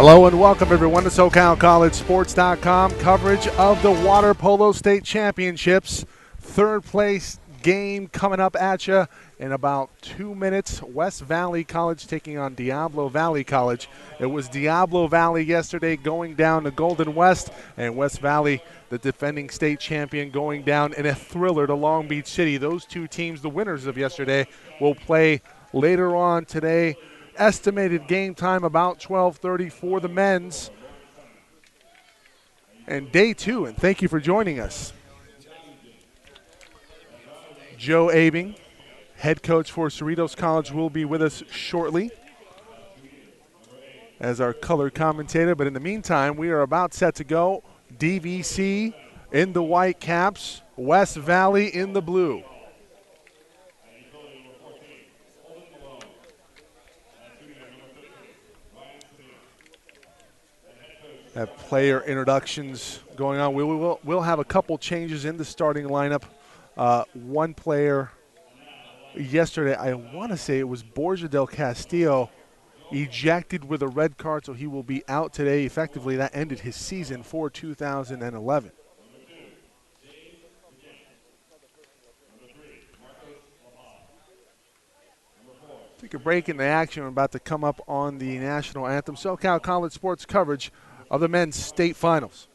Hello and welcome everyone to SoCalCollegeSports.com coverage of the Water Polo State Championships. Third place game coming up at you in about 2 minutes. West Valley College taking on Diablo Valley College. It was Diablo Valley yesterday going down to Golden West, and West Valley, the defending state champion, going down in a thriller to Long Beach City. Those two teams, the winners of yesterday, will play later on today. Estimated game time about 12:30 for the men's. And day two, and thank you for joining us. Joe Abing, head coach for Cerritos College, will be with us shortly as our color commentator. But in the meantime, we are about set to go. DVC in the white caps, West Valley in the blue. Have player introductions going on. We'll have a couple changes in the starting lineup. One player yesterday, I want to say it was Borja del Castillo, ejected with a red card, so he will be out today. Effectively, that ended his season for 2011. Take a break in the action. We're about to come up on the national anthem. SoCal College Sports coverage of the men's state finals.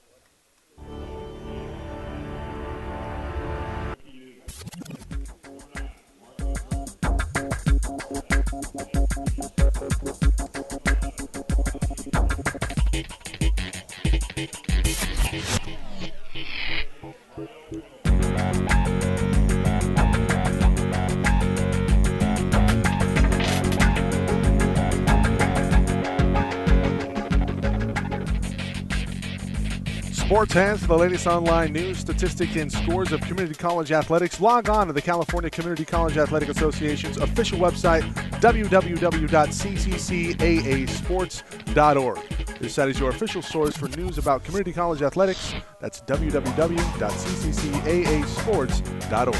Sports has the latest online news, statistics, and scores of community college athletics. Log on to the California Community College Athletic Association's official website, www.cccaasports.org. This site is your official source for news about community college athletics. That's www.cccaasports.org.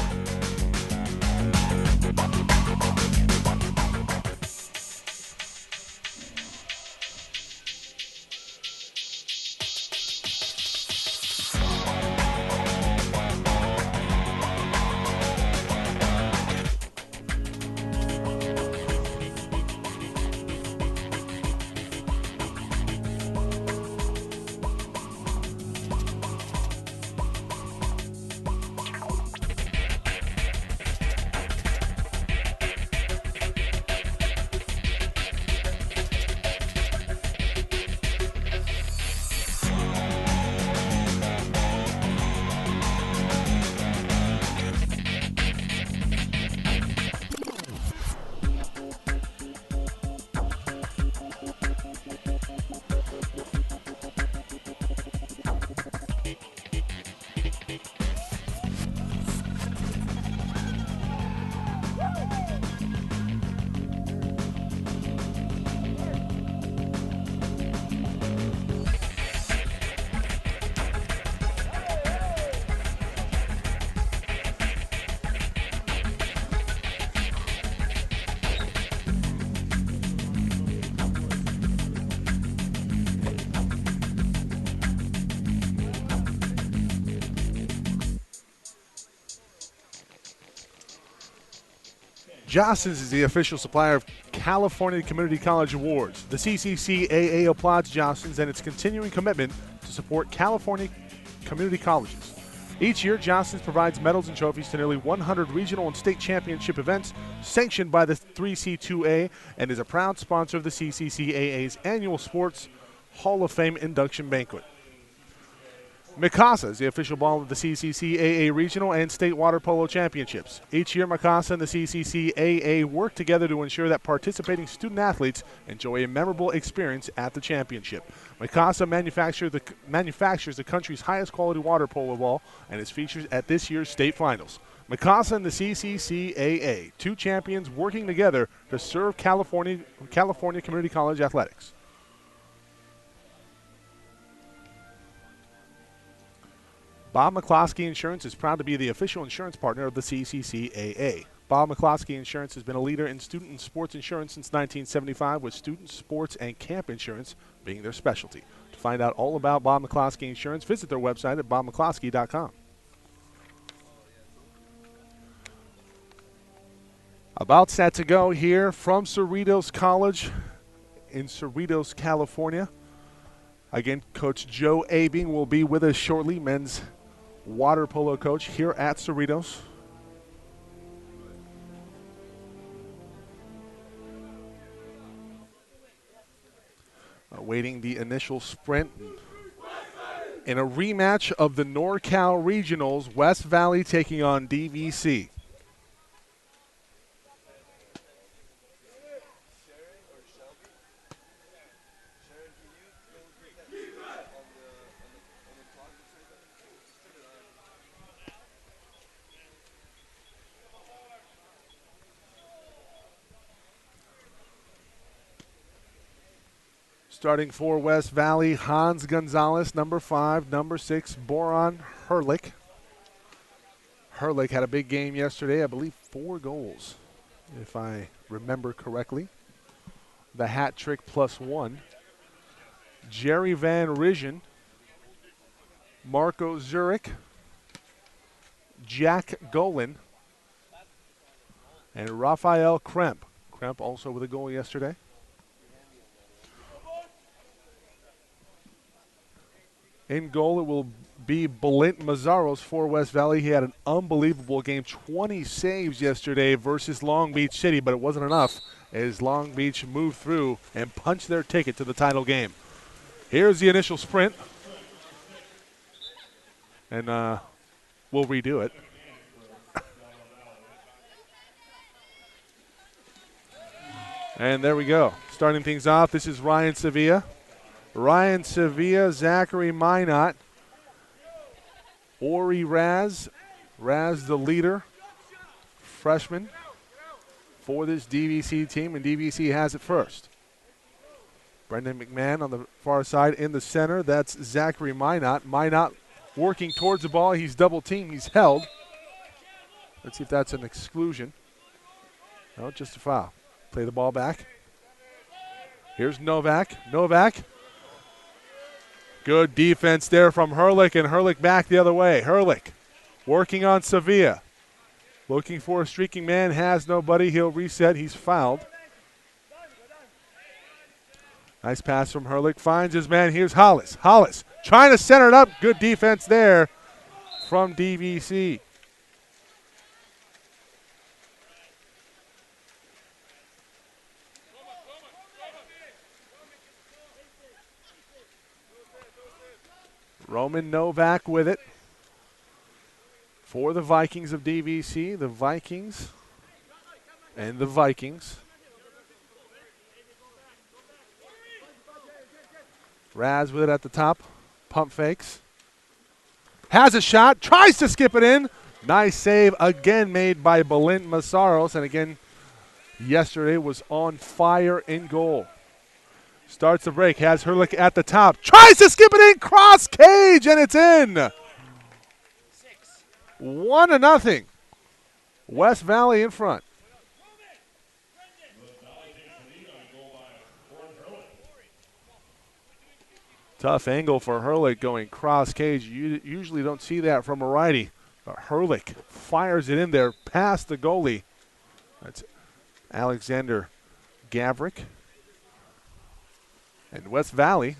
Jostens is the official supplier of California Community College Awards. The CCCAA applauds Jostens and its continuing commitment to support California community colleges. Each year, Jostens provides medals and trophies to nearly 100 regional and state championship events sanctioned by the 3C2A and is a proud sponsor of the CCCAA's annual Sports Hall of Fame induction banquet. Mikasa is the official ball of the CCCAA Regional and State Water Polo Championships. Each year, Mikasa and the CCCAA work together to ensure that participating student athletes enjoy a memorable experience at the championship. Mikasa manufactures the country's highest quality water polo ball and is featured at this year's state finals. Mikasa and the CCCAA, two champions working together to serve California Community College athletics. Bob McCloskey Insurance is proud to be the official insurance partner of the CCCAA. Bob McCloskey Insurance has been a leader in student and sports insurance since 1975, with student, sports, and camp insurance being their specialty. To find out all about Bob McCloskey Insurance, visit their website at bobmccloskey.com. About set to go here from Cerritos College in Cerritos, California. Again, Coach Joe Abing will be with us shortly, men's water polo coach here at Cerritos. Awaiting the initial sprint. In a rematch of the NorCal Regionals, West Valley taking on DVC. Starting for West Valley, Hans Gonzalez, number 5, number 6, Boron Herlick. Herlick had a big game yesterday, I believe 4 goals, if I remember correctly. The hat trick +1. Jerry Van Rijgen, Marco Zurich, Jack Golan, and Rafael Kremp. Kremp also with a goal yesterday. In goal, it will be Balint Mazzaros for West Valley. He had an unbelievable game, 20 saves yesterday versus Long Beach City, but it wasn't enough as Long Beach moved through and punched their ticket to the title game. Here's the initial sprint. And we'll redo it. And there we go. Starting things off, this is Ryan Sevilla. Ryan Sevilla, Zachary Minot, Ori Raz. Raz, the leader, freshman for this DVC team, and DVC has it first. Brendan McMahon on the far side in the center. That's Zachary Minot. Minot working towards the ball. He's double teamed. He's held. Let's see if that's an exclusion. No, just a foul. Play the ball back. Here's Novak. Novak. Good defense there from Herlick, and Herlick back the other way. Herlick working on Sevilla. Looking for a streaking man, has nobody. He'll reset. He's fouled. Nice pass from Herlick. Finds his man. Here's Hollis. Hollis trying to center it up. Good defense there from DVC. Roman Novak with it for the Vikings of DVC. The Vikings and the Vikings. Raz with it at the top. Pump fakes. Has a shot. Tries to skip it in. Nice save again made by Balint Mazzaros. And again, yesterday was on fire in goal. Starts the break, has Herlick at the top. Tries to skip it in, cross cage, and it's in. 1-0. West Valley in front. Tough angle for Herlick going cross cage. You usually don't see that from a righty. But Herlick fires it in there past the goalie. That's Alexander Gavrik. And West Valley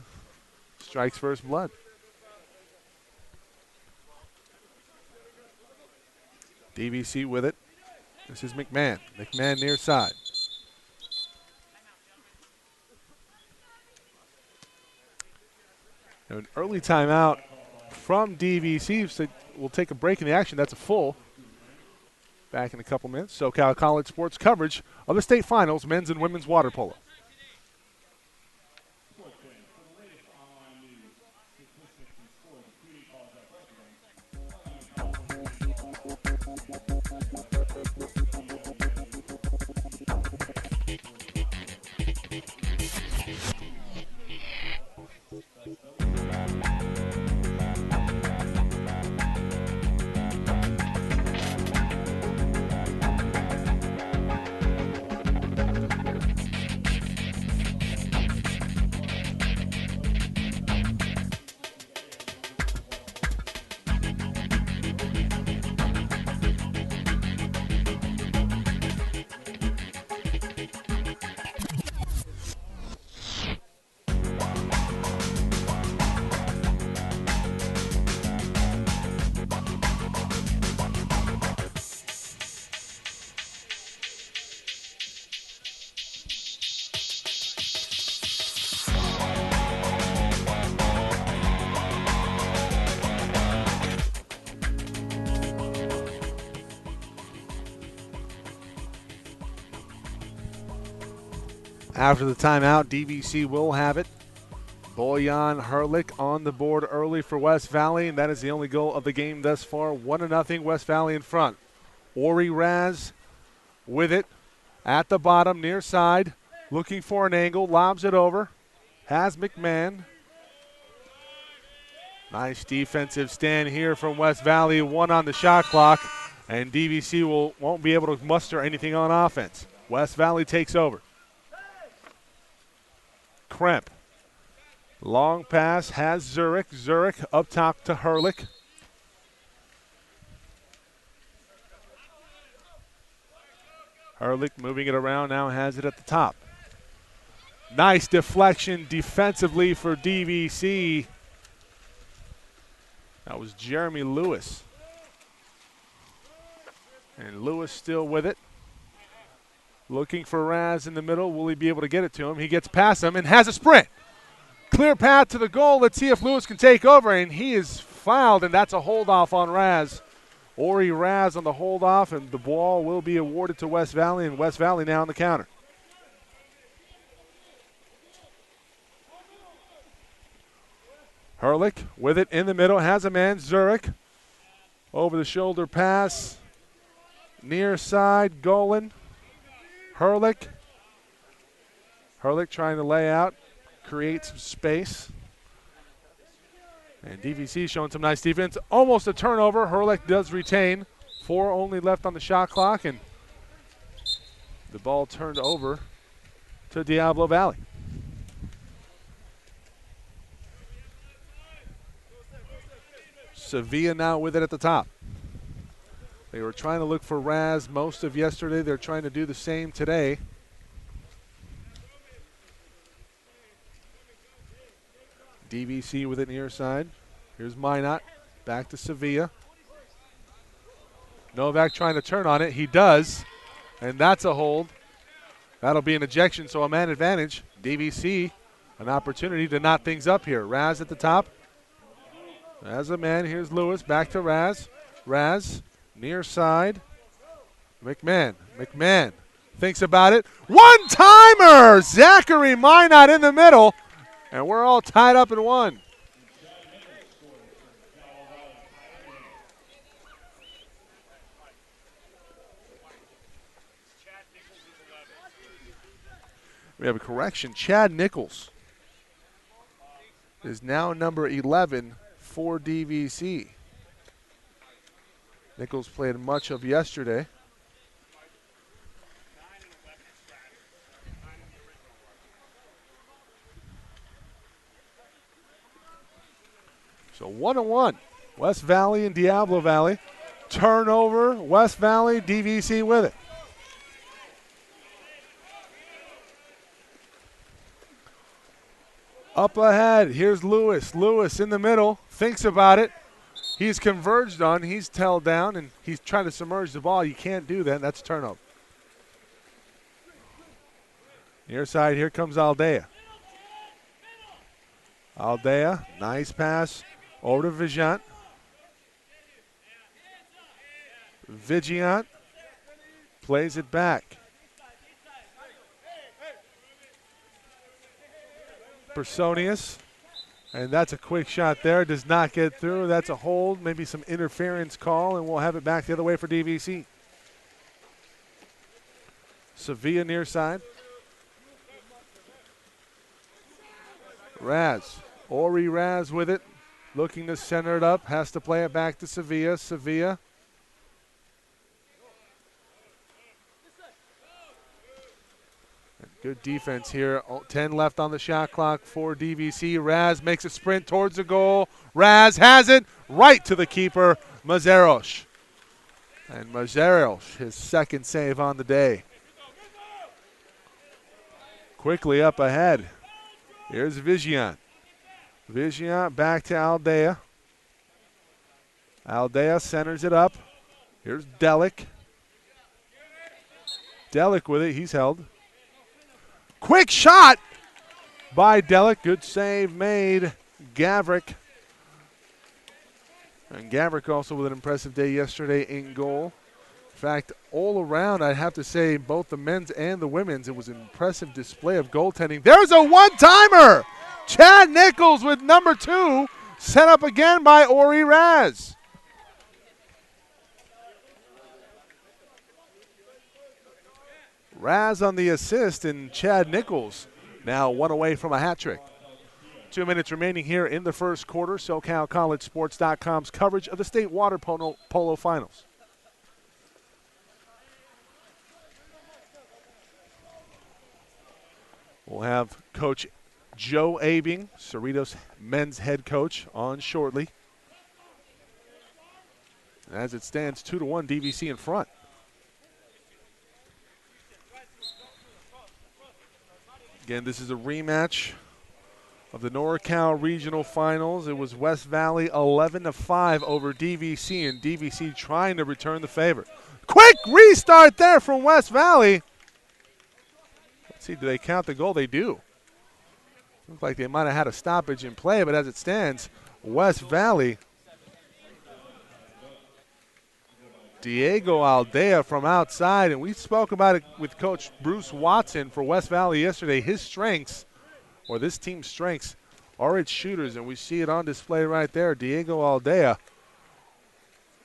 strikes first blood. DVC with it. This is McMahon. McMahon near side. An early timeout from DVC. So we'll take a break in the action. That's a full. Back in a couple minutes. SoCal College Sports coverage of the state finals, men's and women's water polo. After the timeout, DVC will have it. Boyan Herlick on the board early for West Valley, and that is the only goal of the game thus far. 1-0, West Valley in front. Ori Raz with it at the bottom, near side, looking for an angle, lobs it over. Has McMahon. Nice defensive stand here from West Valley. 1 on the shot clock, and DVC won't be able to muster anything on offense. West Valley takes over. Kremp. Long pass has Zurich. Zurich up top to Herlick. Herlick moving it around, now has it at the top. Nice deflection defensively for DVC. That was Jeremy Lewis. And Lewis still with it. Looking for Raz in the middle. Will he be able to get it to him? He gets past him and has a sprint. Clear path to the goal. Let's see if Lewis can take over. And he is fouled, and that's a hold-off on Raz. Ori Raz on the hold-off, and the ball will be awarded to West Valley, and West Valley now on the counter. Herlick with it in the middle, has a man, Zurich. Over the shoulder pass. Near side, Golan. Herlick. Herlick trying to lay out, create some space. And DVC showing some nice defense. Almost a turnover. Herlick does retain. 4 only left on the shot clock, and the ball turned over to Diablo Valley. Sevilla now with it at the top. They were trying to look for Raz most of yesterday. They're trying to do the same today. DVC with it near side. Here's Minot. Back to Sevilla. Novak trying to turn on it. He does. And that's a hold. That'll be an ejection, so a man advantage. DVC, an opportunity to knot things up here. Raz at the top. As a man, here's Lewis. Back to Raz. Raz, near side. McMahon. McMahon thinks about it. One-timer! Zachary Minot in the middle. And we're all tied up in 1. We have a correction. Chad Nichols is now number 11 for DVC. Nichols played much of yesterday. So 1-1. West Valley and Diablo Valley. Turnover, West Valley, DVC with it. Up ahead, here's Lewis. Lewis in the middle, thinks about it. He's converged on, he's held down, and he's trying to submerge the ball. You can't do that, that's a turnover. Near side, here comes Aldea. Aldea, nice pass over to Vigiant. Vigiant plays it back. Personius, and that's a quick shot there. Does not get through. That's a hold, maybe some interference call, and we'll have it back the other way for DVC. Sevilla near side. Raz, Ori Raz with it, looking to center it up, has to play it back to Sevilla. Sevilla. Good defense here. 10 left on the shot clock for DVC. Raz makes a sprint towards the goal. Raz has it right to the keeper, Mazeros. And Mazeros, his second save on the day. Quickly up ahead. Here's Vigiant. Vigiant back to Aldea. Aldea centers it up. Here's Delic. Delic with it. He's held. Quick shot by Delic. Good save made. Gavrik. And Gavrik also with an impressive day yesterday in goal. In fact, all around, I'd have to say both the men's and the women's, it was an impressive display of goaltending. There's a one-timer! Chad Nichols with number 2, set up again by Ori Raz. Raz on the assist, and Chad Nichols now one away from a hat trick. 2 minutes remaining here in the first quarter. SoCalCollegeSports.com's coverage of the state water polo finals. We'll have Coach Joe Abing, Cerritos men's head coach, on shortly. As it stands, 2-1 DVC in front. Again, this is a rematch of the NorCal Regional Finals. It was West Valley 11-5 over DVC, and DVC trying to return the favor. Quick restart there from West Valley. Let's see, do they count the goal? They do. Looks like they might have had a stoppage in play, but as it stands, West Valley. Diego Aldea from outside, and we spoke about it with Coach Bruce Watson for West Valley yesterday. His strengths, or this team's strengths, are its shooters, and we see it on display right there. Diego Aldea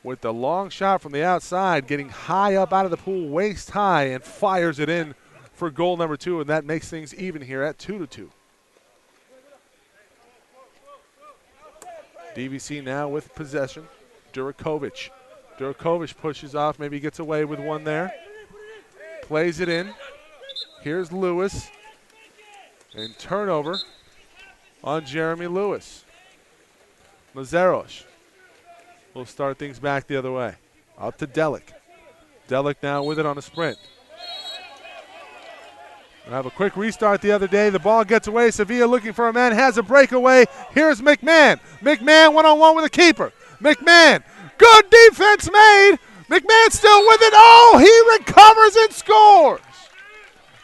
with the long shot from the outside, getting high up out of the pool, waist high, and fires it in for goal number 2, and that makes things even here at 2-2. DVC now with possession. Durakovic. Durakovic pushes off, maybe gets away with one there. Plays it in. Here's Lewis. And turnover on Jeremy Lewis. Mazeros will start things back the other way. Out to Delic. Delic now with it on a sprint. We'll have a quick restart the other day. The ball gets away. Sevilla looking for a man, has a breakaway. Here's McMahon. McMahon one-on-one with a keeper. McMahon. Good defense made. McMahon still with it. Oh, he recovers and scores.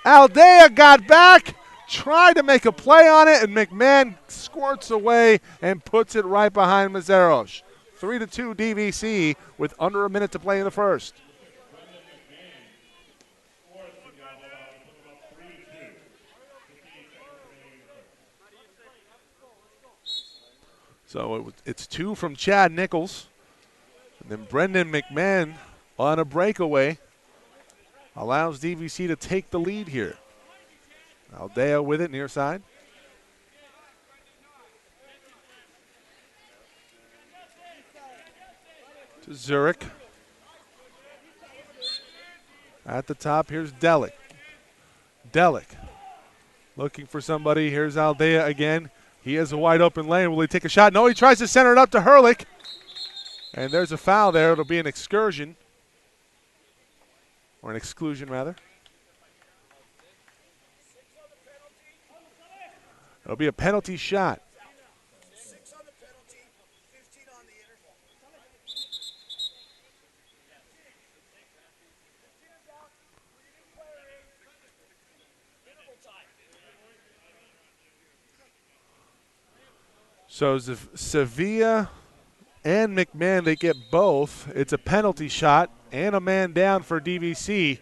Aldea got back, tried to make a play on it, and McMahon squirts away and puts it right behind Mazeros. 3-2 DVC with under a minute to play in the first. So it's 2 from Chad Nichols. And then Brendan McMahon on a breakaway allows DVC to take the lead here. Aldea with it near side. To Zurich. At the top, here's Delic. Delic looking for somebody. Here's Aldea again. He has a wide open lane. Will he take a shot? No, he tries to center it up to Herlick. And there's a foul there. It'll be an excursion. Or an exclusion, rather. It'll be a penalty shot. 6 on the penalty, 15 on the interval. So Sevilla and McMahon, they get both. It's a penalty shot and a man down for DVC.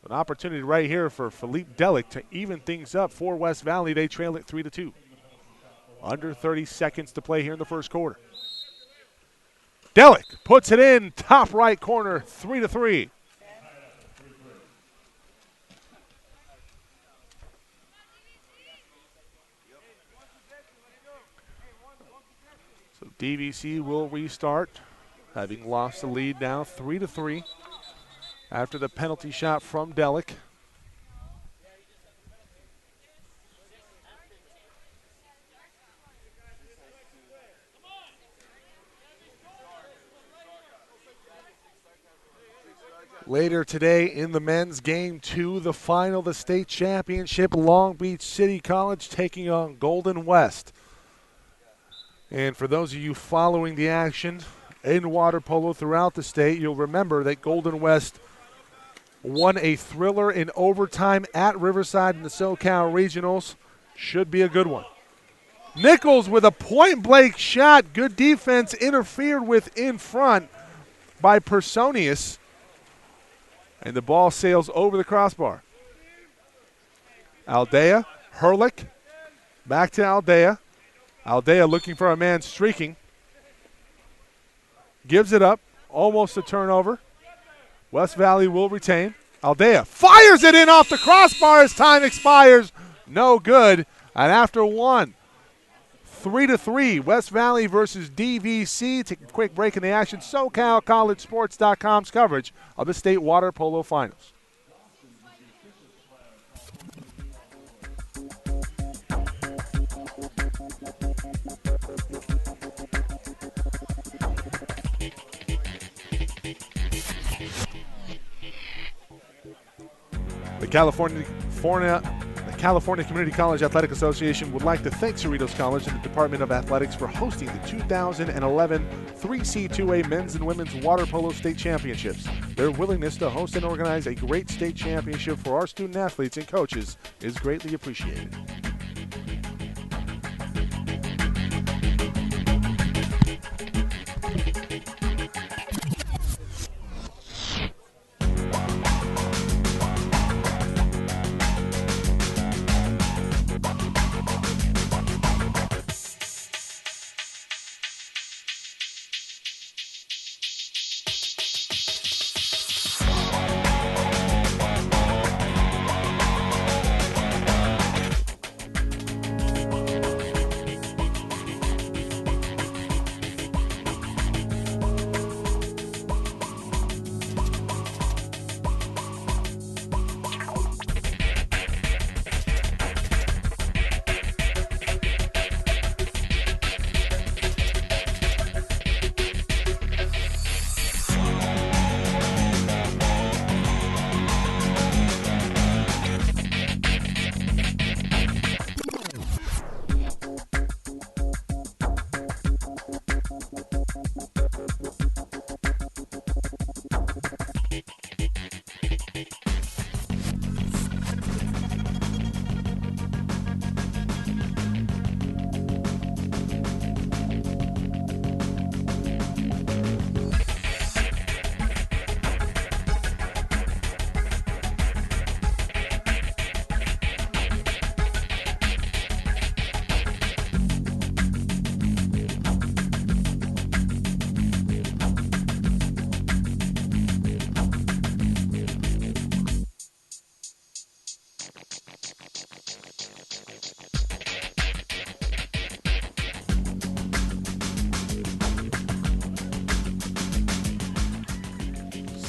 An opportunity right here for Philippe Delic to even things up for West Valley. They trail it 3-2. Under 30 seconds to play here in the first quarter. Delic puts it in, top right corner, 3-3. So DVC will restart, having lost the lead now 3-3 after the penalty shot from Delic. Later today in the men's game 2, the final of the state championship, Long Beach City College taking on Golden West. And for those of you following the action in water polo throughout the state, you'll remember that Golden West won a thriller in overtime at Riverside in the SoCal Regionals. Should be a good one. Nichols with a point-blank shot. Good defense interfered with in front by Personius. And the ball sails over the crossbar. Aldea, Herlick, back to Aldea. Aldea looking for a man streaking. Gives it up, almost a turnover. West Valley will retain. Aldea fires it in off the crossbar as time expires. No good. And after one, 3-3, West Valley versus DVC. Take a quick break in the action. SoCalCollegeSports.com's coverage of the state water polo finals. The California Community College Athletic Association would like to thank Cerritos College and the Department of Athletics for hosting the 2011 3C2A Men's and Women's Water Polo State Championships. Their willingness to host and organize a great state championship for our student athletes and coaches is greatly appreciated.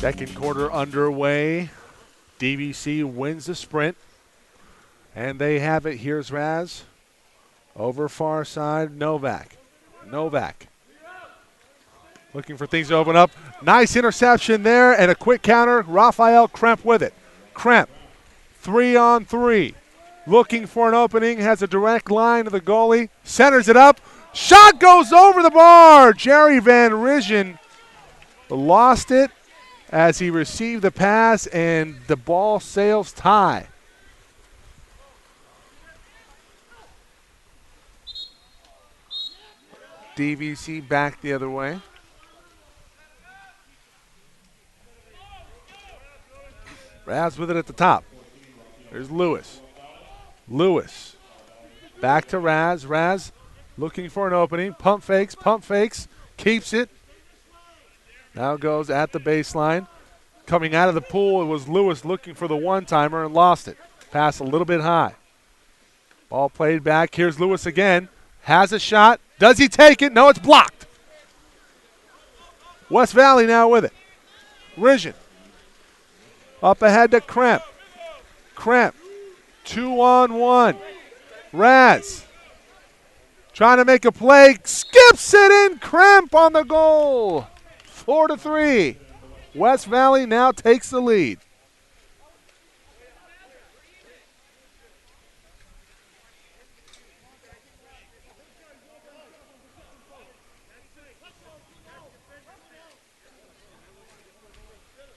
Second quarter underway. DVC wins the sprint. And they have it. Here's Raz. Over far side, Novak. Looking for things to open up. Nice interception there and a quick counter. Raphael Kremp with it. Kremp, 3-on-3. Looking for an opening, has a direct line to the goalie. Centers it up. Shot goes over the bar. Jerry Van Rijgen lost it as he received the pass, and the ball sails tie. DVC back the other way. Raz with it at the top. There's Lewis. Back to Raz. Raz looking for an opening. Pump fakes. Keeps it. Now goes at the baseline. Coming out of the pool, it was Lewis looking for the one-timer and lost it. Pass a little bit high. Ball played back. Here's Lewis again. Has a shot. Does he take it? No, it's blocked. West Valley now with it. Rijgen. Up ahead to Kremp. 2-on-1. Raz. Trying to make a play. Skips it in. Kremp on the goal. 4-3. West Valley now takes the lead.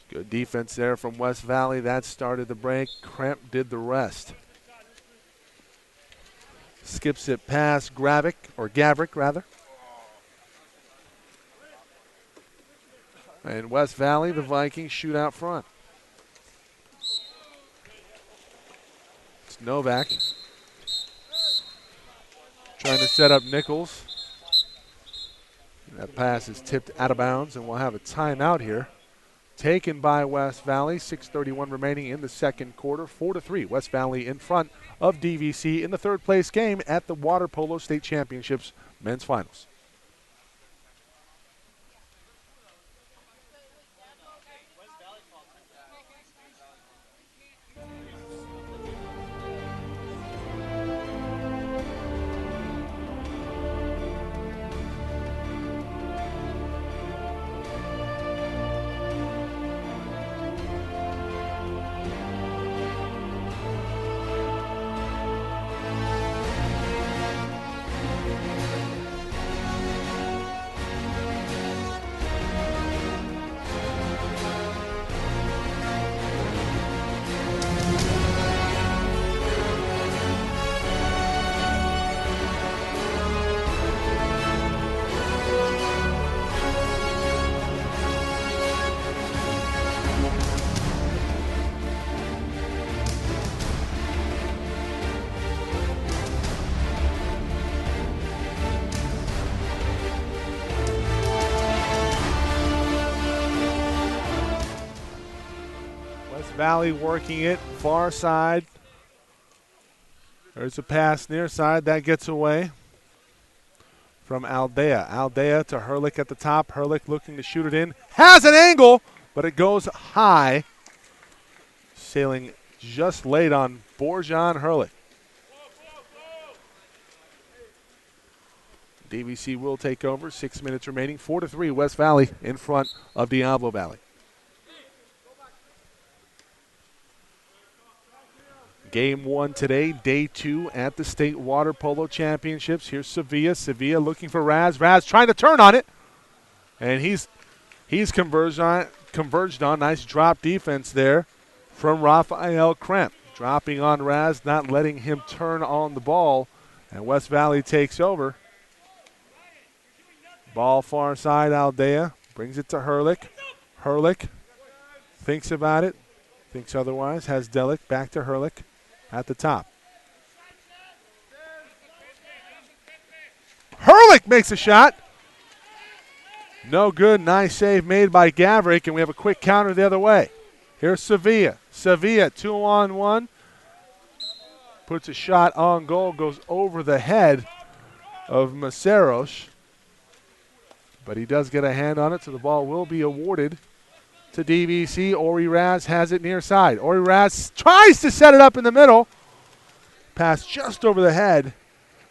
Good defense there from West Valley. That started the break. Kremp did the rest. Skips it past Gavrick rather. And West Valley, the Vikings shoot out front. Novak trying to set up Nichols. That pass is tipped out of bounds, and we'll have a timeout here. Taken by West Valley. 6:31 remaining in the second quarter. 4-3. West Valley in front of DVC in the third place game at the Water Polo State Championships men's finals. Valley working it, far side. There's a pass near side, that gets away from Aldea. Aldea to Herlick at the top. Herlick looking to shoot it in. Has an angle, but it goes high. Sailing just late on Borjan Herlick. DVC will take over. 6 minutes remaining. 4-3 West Valley in front of Diablo Valley. Game one today, day two at the State Water Polo Championships. Here's Sevilla. Sevilla looking for Raz. Raz trying to turn on it. And he's converged on. Nice drop defense there from Rafael Kremp. Dropping on Raz, not letting him turn on the ball. And West Valley takes over. Ball far side, Aldea. Brings it to Herlick. Herlick thinks about it. Thinks otherwise. Has Delic back to Herlick. At the top. Herlick makes a shot. No good. Nice save made by Gavrick, and we have a quick counter the other way. Here's Sevilla. Sevilla 2-on-1. Puts a shot on goal. Goes over the head of Maceros. But he does get a hand on it, so the ball will be awarded to DVC. Ori Raz has it near side. Ori Raz tries to set it up in the middle. Pass just over the head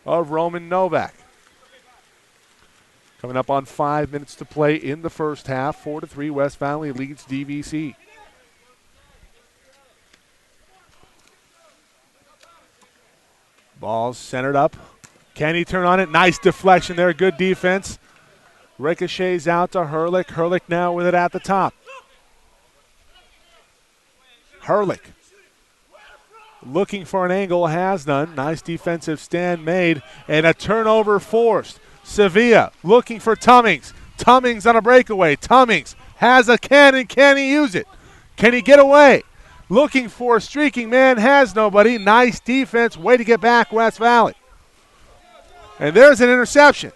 of Roman Novak. Coming up on 5 minutes to play in the first half. 4-3 West Valley leads DVC. Ball's centered up. Can he turn on it? Nice deflection there. Good defense. Ricochets out to Herlick. Herlick now with it at the top. Herlick looking for an angle, has none. Nice defensive stand made, and a turnover forced. Sevilla looking for Tummings. Tummings on a breakaway. Tummings has a cannon. Can he use it? Can he get away? Looking for a streaking man, has nobody. Nice defense. Way to get back, West Valley. And there's an interception.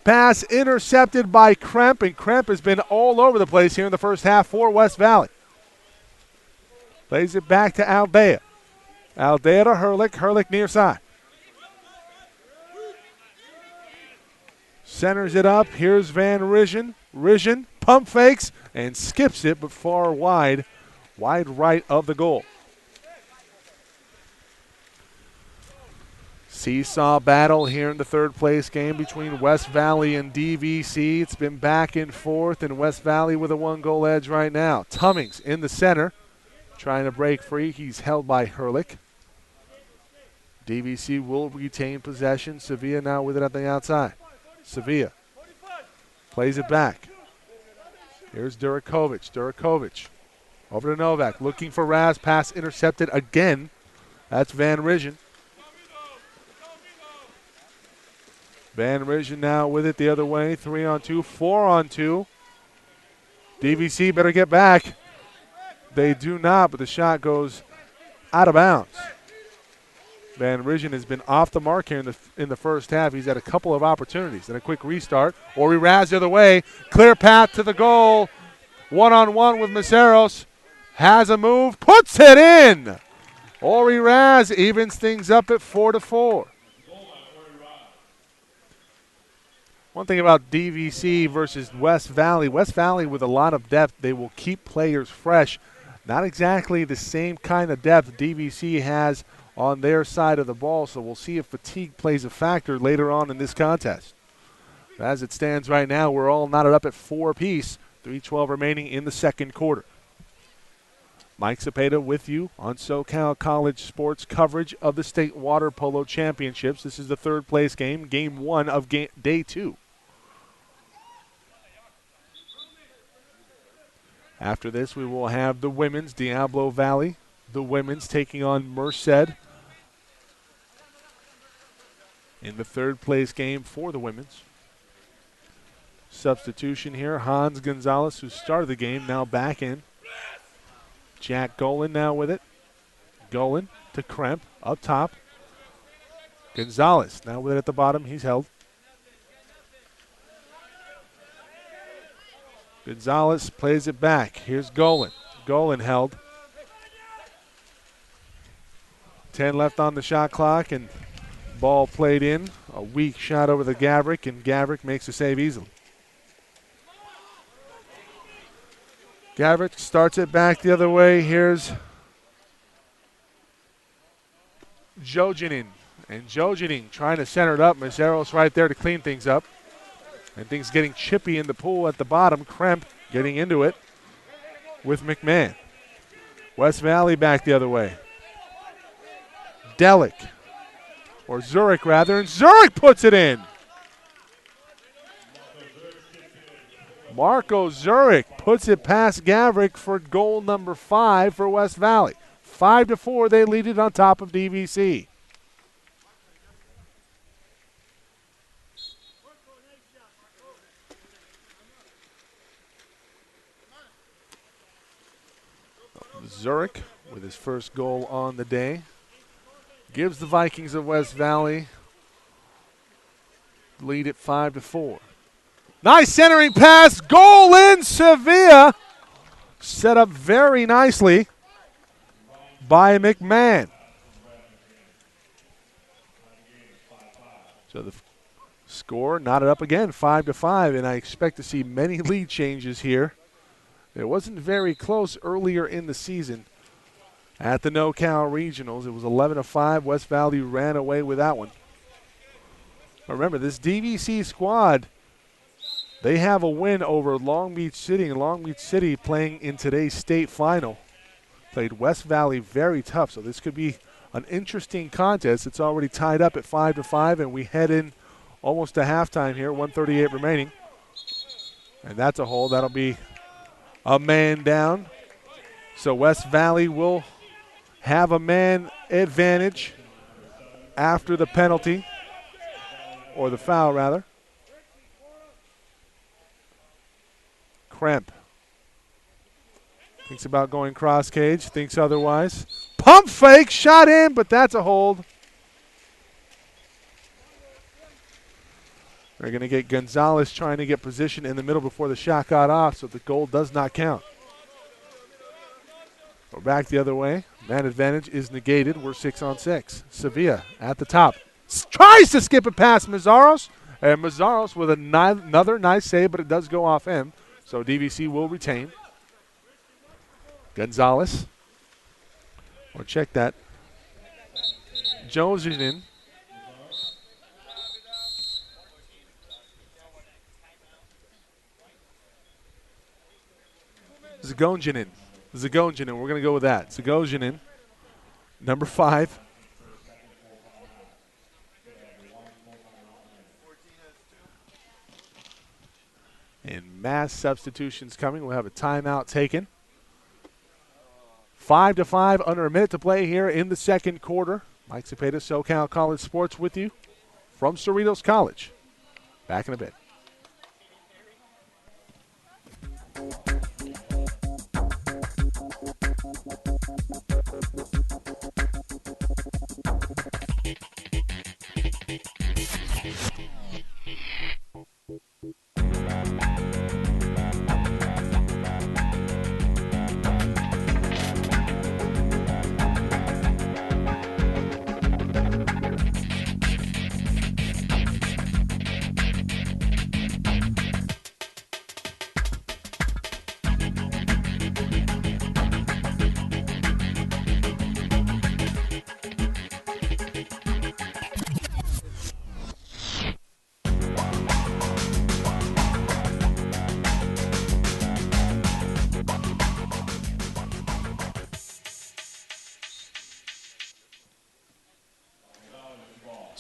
Pass intercepted by Kremp, and Kremp has been all over the place here in the first half for West Valley. Plays it back to Aldea. Aldea to Herlick. Herlick near side. Centers it up. Here's Van Rijzen. Rijzen pump fakes and skips it, but far wide. Wide right of the goal. Seesaw battle here in the third place game between West Valley and DVC. It's been back and forth, and West Valley with a 1-goal edge right now. Tummings in the center. Trying to break free. He's held by Herlick. DVC will retain possession. Sevilla now with it at the outside. Sevilla plays it back. Here's Durakovic. Durakovic over to Novak. Looking for Raz. Pass intercepted again. That's Van Rijzen. Van Rijzen now with it the other way. 3-on-2. 4-on-2. DVC better get back. They do not, but the shot goes out of bounds. Van Rijgen has been off the mark here in the first half. He's had a couple of opportunities and a quick restart. Ori Raz the other way. Clear path to the goal. One-on-one with Maceros. Has a move. Puts it in. Ori Raz evens things up at 4-4. One thing about DVC versus West Valley with a lot of depth, they will keep players fresh. Not exactly the same kind of depth DVC has on their side of the ball, so we'll see if fatigue plays a factor later on in this contest. As it stands right now, we're all knotted up at 4 apiece, 3:12 remaining in the second quarter. Mike Cepeda with you on SoCal College Sports coverage of the State Water Polo Championships. This is the third place game, game 1 of day 2. After this, we will have the women's, Diablo Valley. The women's taking on Merced in the third place game for the women's. Substitution here, Hans Gonzalez, who started the game, now back in. Jack Golan now with it. Golan to Kremp, up top. Gonzalez now with it at the bottom, he's held. Gonzalez plays it back. Here's Golan. Golan held. 10 left on the shot clock, and ball played in. A weak shot over the Gavrick, and Gavrick makes the save easily. Gavrick starts it back the other way. Here's Jojinin. And Jojinin trying to center it up. Maceros right there to clean things up. And things getting chippy in the pool at the bottom. Kremp getting into it with McMahon. West Valley back the other way. Delic, or Zurich rather, and Zurich puts it in. Marco Zurich puts it past Gavrick for goal number 5 for West Valley. 5-4, they lead it on top of DVC. Zurich with his first goal on the day gives the Vikings of West Valley lead at 5-4. Nice centering pass, goal in Sevilla. Set up very nicely by McMahon. So the score knotted up again, 5-5, and I expect to see many lead changes here. It wasn't very close earlier in the season at the NoCal Regionals. It was 11-5. West Valley ran away with that one. But remember, this DVC squad, they have a win over Long Beach City, and Long Beach City playing in today's state final. Played West Valley very tough, so this could be an interesting contest. It's already tied up at 5-5, and we head in almost to halftime here, 1:38 remaining. And that's a hold. That'll be a man down. So West Valley will have a man advantage after the penalty, or the foul rather. Kremp thinks about going cross cage, thinks otherwise. Pump fake, shot in, but that's a hold. They're going to get Gonzalez trying to get position in the middle before the shot got off, so the goal does not count. We're back the other way. Man advantage is negated. We're 6-on-6. Sevilla at the top. Tries to skip it past Mazzaros, and Mazzaros with another nice save, but it does go off him. So DVC will retain. Gonzalez. Or check that. Jones is in. Zagonjinin. Zagonjinin. We're going to go with that. Zagonjinin, number 5. And mass substitutions coming. We'll have a timeout taken. 5-5, under a minute to play here in the second quarter. Mike Cepeda, SoCal College Sports with you from Cerritos College. Back in a bit.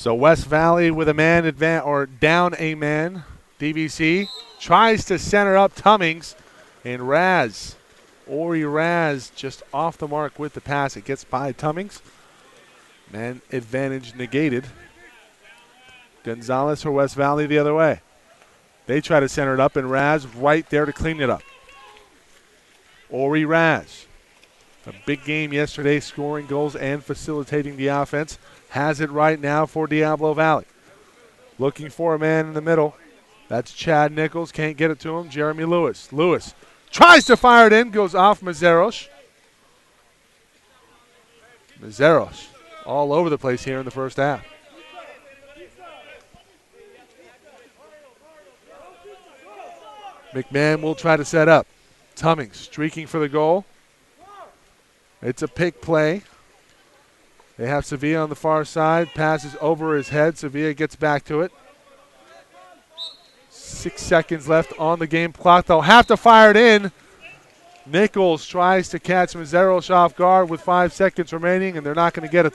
So West Valley with a man down a man. DVC tries to center up Tummings, and Raz just off the mark with the pass. It gets by Tummings. Man advantage negated. Gonzalez for West Valley the other way. They try to center it up, and Raz right there to clean it up. Raz. A big game yesterday, scoring goals and facilitating the offense. Has it right now for Diablo Valley. Looking for a man in the middle. That's Chad Nichols. Can't get it to him. Jeremy Lewis. Lewis tries to fire it in. Goes off Mazeros. Mazeros all over the place here in the first half. McMahon will try to set up. Tummings streaking for the goal. It's a pick play. They have Sevilla on the far side. Passes over his head. Sevilla gets back to it. 6 seconds left on the game clock. They'll have to fire it in. Nichols tries to catch Mazeros off guard with 5 seconds remaining, and they're not going to get a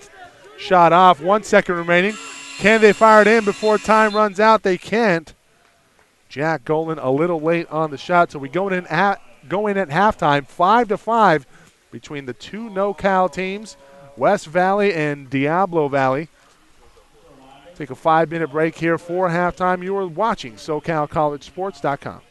shot off. 1 second remaining. Can they fire it in before time runs out? They can't. Jack Golan a little late on the shot, so we go in at halftime, 5-5 between the two no-cal teams, West Valley and Diablo Valley. Take a 5-minute break here for halftime. You are watching SoCalCollegeSports.com.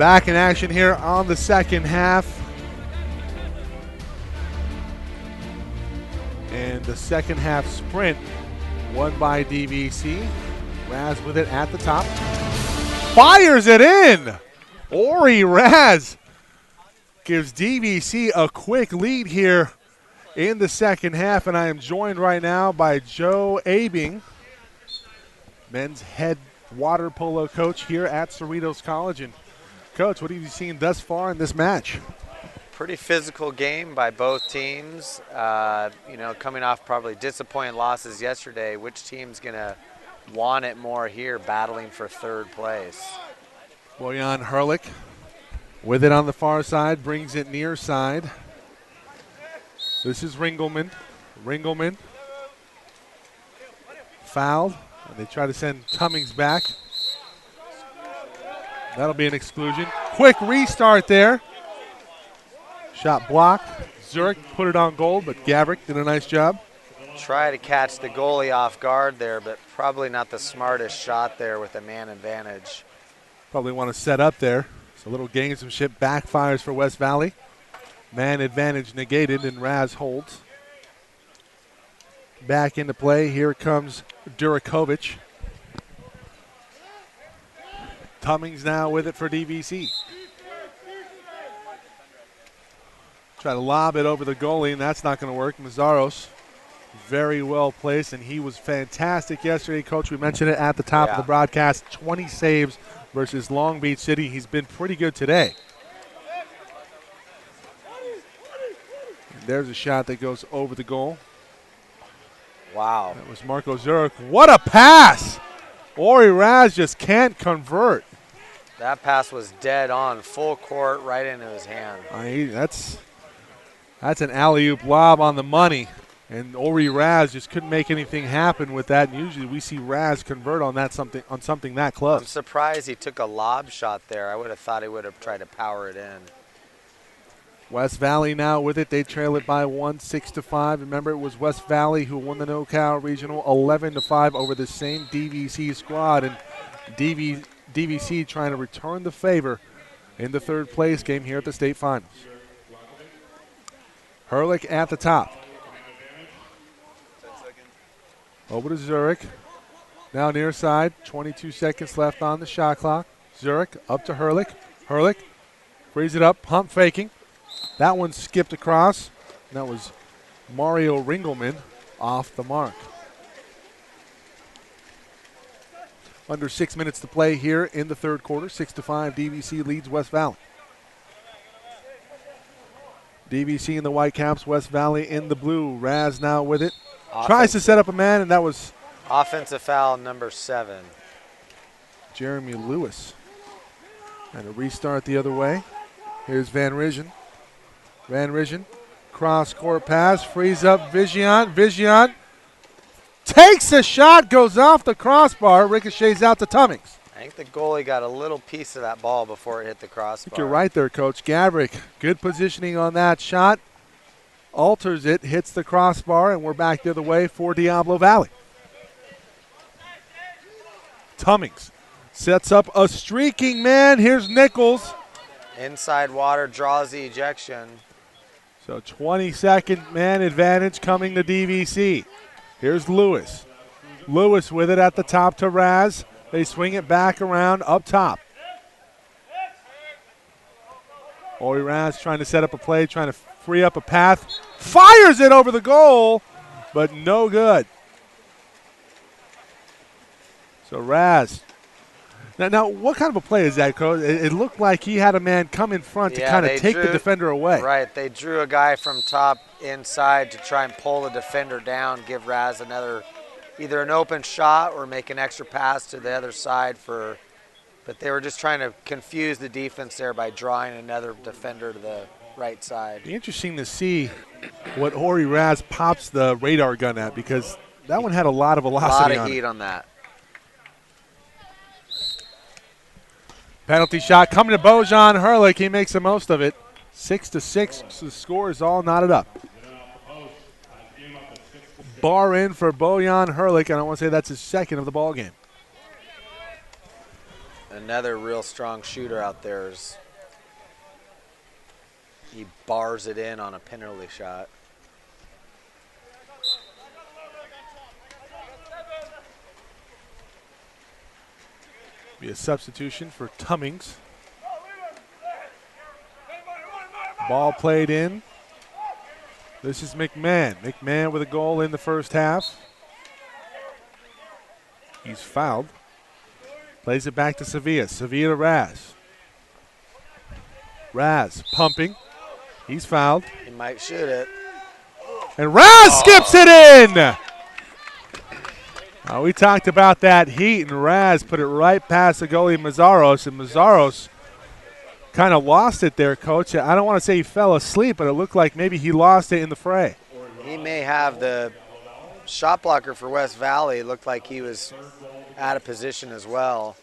Back in action here on the second half. And the second half sprint won by DVC. Raz with it at the top. Fires it in! Ori Raz gives DVC a quick lead here in the second half, and I am joined right now by Joe Abing, men's head water polo coach here at Cerritos College. And Coach, what have you seen thus far in this match? Pretty physical game by both teams. Coming off probably disappointing losses yesterday, which team's going to want it more here, battling for third place? Bojan Herlich with it on the far side, brings it near side. This is Ringelman. Ringelman fouled, and they try to send Tummings back. That'll be an exclusion. Quick restart there. Shot blocked. Zurich put it on goal, but Gavrick did a nice job. Try to catch the goalie off guard there, but probably not the smartest shot there with a man advantage. Probably want to set up there. So a little gamesmanship backfires for West Valley. Man advantage negated, and Raz holds. Back into play. Here comes Durakovic. Tummings now with it for DVC. Try to lob it over the goalie, and that's not going to work. Mazzaros very well placed, and he was fantastic yesterday. Coach, we mentioned it at the top of the broadcast. 20 saves versus Long Beach City. He's been pretty good today. And there's a shot that goes over the goal. Wow. That was Marco Zurich. What a pass! Ori Raz just can't convert. That pass was dead on, full court, right into his hand. That's an alley-oop lob on the money, and Ori Raz just couldn't make anything happen with that. And usually we see Raz convert on something that close. I'm surprised he took a lob shot there. I would have thought he would have tried to power it in. West Valley now with it. They trail it by 1, 6-5. Remember, it was West Valley who won the NoCal Regional 11-5 over the same DVC squad, and DVC trying to return the favor in the third place game here at the state finals. Herlich at the top. Over to Zurich. Now near side. 22 seconds left on the shot clock. Zurich up to Herlich. Herlich frees it up. Pump faking. That one skipped across. That was Mario Ringelman off the mark. Under 6 minutes to play here in the third quarter. 6-5, DVC leads West Valley. DVC in the white caps, West Valley in the blue. Raz now with it. Tries to set up a man, and that was offensive foul number 7. Jeremy Lewis. And a restart the other way. Here's Van Rijden. Van Rijden, cross-court pass, frees up Vigiant. Vigiant takes a shot, goes off the crossbar, ricochets out to Tummings. I think the goalie got a little piece of that ball before it hit the crossbar. I think you're right there, Coach. Gavrick, good positioning on that shot. Alters it, hits the crossbar, and we're back the other way for Diablo Valley. Tummings sets up a streaking man. Here's Nichols. Inside water, draws the ejection. So 22nd man advantage coming to DVC. Here's Lewis. Lewis with it at the top to Raz. They swing it back around up top. Ori Raz trying to set up a play, trying to free up a path. Fires it over the goal, but no good. So Raz. Now, what kind of a play is that, Coach? It looked like he had a man come in front to kind of take the defender away. Right. They drew a guy from top inside to try and pull the defender down, give Raz either an open shot or make an extra pass to the other side but they were just trying to confuse the defense there by drawing another defender to the right side. Be interesting to see what Ori Raz pops the radar gun at, because that one had a lot of velocity on it. A lot of heat on that. Penalty shot coming to Bojan Herlich. He makes the most of it. 6-6. So the score is all knotted up. Bar in for Bojan Herlich, and I want to say that's his second of the ball game. Another real strong shooter out there. He bars it in on a penalty shot. Be a substitution for Tummings. Ball played in. This is McMahon. McMahon with a goal in the first half. He's fouled. Plays it back to Sevilla. Sevilla to Raz. Raz pumping. He's fouled. He might shoot it. And Raz skips it in! We talked about that heat, and Raz put it right past the goalie Mazzaros, and Mazzaros kind of lost it there, Coach. I don't want to say he fell asleep, but it looked like maybe he lost it in the fray. He may have the shot blocker for West Valley. It looked like he was out of position as well.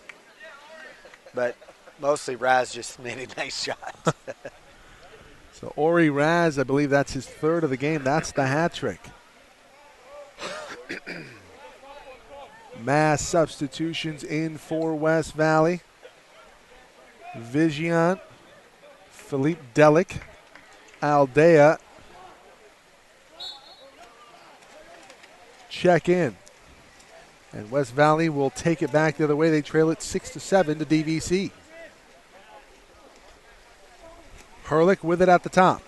But mostly Raz just made a nice shot. So Ori Raz, I believe that's his third of the game. That's the hat trick. Mass substitutions in for West Valley. Vigiant, Philippe Delic, Aldea. Check in. And West Valley will take it back the other way. They trail it 6-7 to DVC. Herlick with it at the top.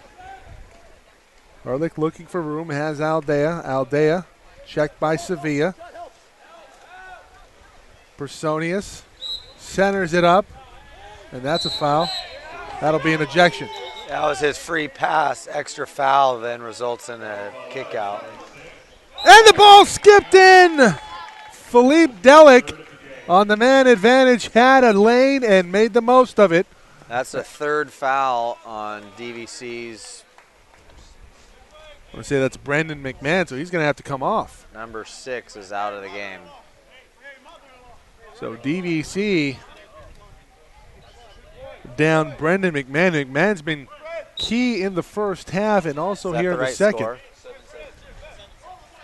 Herlick looking for room, has Aldea. Aldea checked by Sevilla. Personius centers it up, and that's a foul. That'll be an ejection. That was his free pass. Extra foul then results in a kick out. And the ball skipped in. Philippe Delic on the man advantage had a lane and made the most of it. That's the third foul on DVC's. I want to say that's Brandon McMahon, so he's going to have to come off. Number 6 is out of the game. So DVC down Brendan McMahon. McMahon's been key in the first half and also here in the second. Score?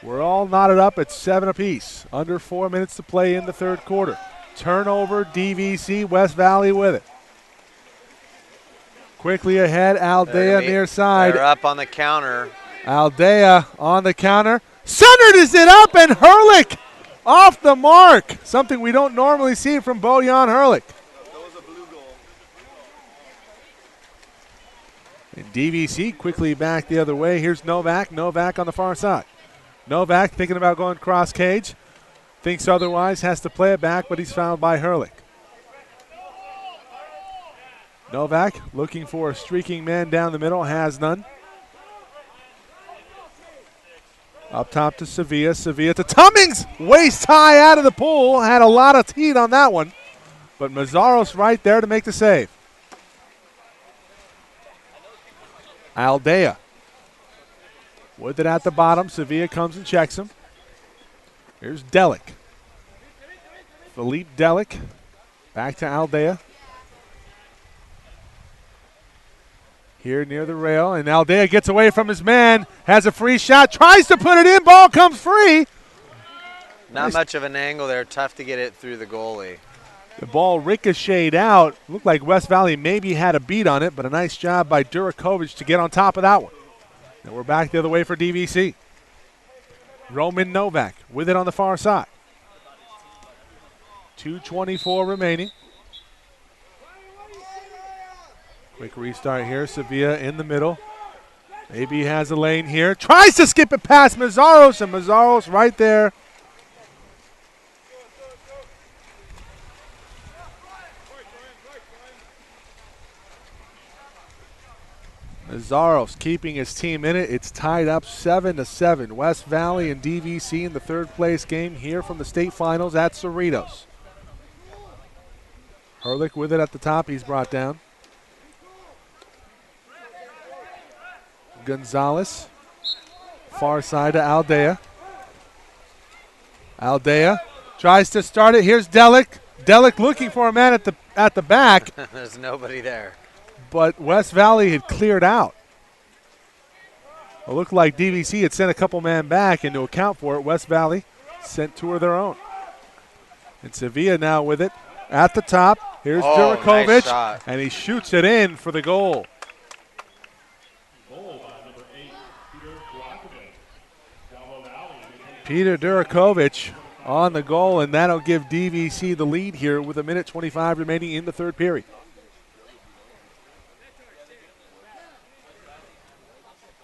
We're all knotted up at 7 apiece. Under 4 minutes to play in the third quarter. Turnover, DVC, West Valley with it. Quickly ahead, Aldea near side. They're up on the counter. Aldea on the counter. Centered is it up, and Herlick off the mark. Something we don't normally see from Bojan Herlick. And DVC quickly back the other way. Here's Novak. Novak on the far side. Novak thinking about going cross cage. Thinks otherwise, has to play it back, but he's fouled by Herlick. Novak looking for a streaking man down the middle, has none. Up top to Sevilla. Sevilla to Tummings. Waist high out of the pool. Had a lot of heat on that one. But Mazzaros right there to make the save. Aldea with it at the bottom. Sevilla comes and checks him. Here's Delic. Philippe Delic. Back to Aldea. Here near the rail, and Aldea gets away from his man, has a free shot, tries to put it in, ball comes free. Not much of an angle there, tough to get it through the goalie. The ball ricocheted out. Looked like West Valley maybe had a beat on it, but a nice job by Durakovic to get on top of that one. And we're back the other way for DVC. Roman Novak with it on the far side. 2:24 remaining. Quick restart here. Sevilla in the middle. Maybe he has a lane here. Tries to skip it past Mazzaros, and Mazzaros right there. Mazzaros keeping his team in it. It's tied up 7-7. West Valley and DVC in the third place game here from the state finals at Cerritos. Herlick with it at the top. He's brought down. Gonzalez, far side to Aldea. Aldea tries to start it. Here's Delic. Delic looking for a man at the back. There's nobody there. But West Valley had cleared out. It looked like DVC had sent a couple man back, and to account for it, West Valley sent two of their own. And Sevilla now with it. At the top, here's Oh, Durakovic, nice shot. and he shoots it in for the goal. Peter Durakovic on the goal, and that'll give DVC the lead here with 1:25 remaining in the third period.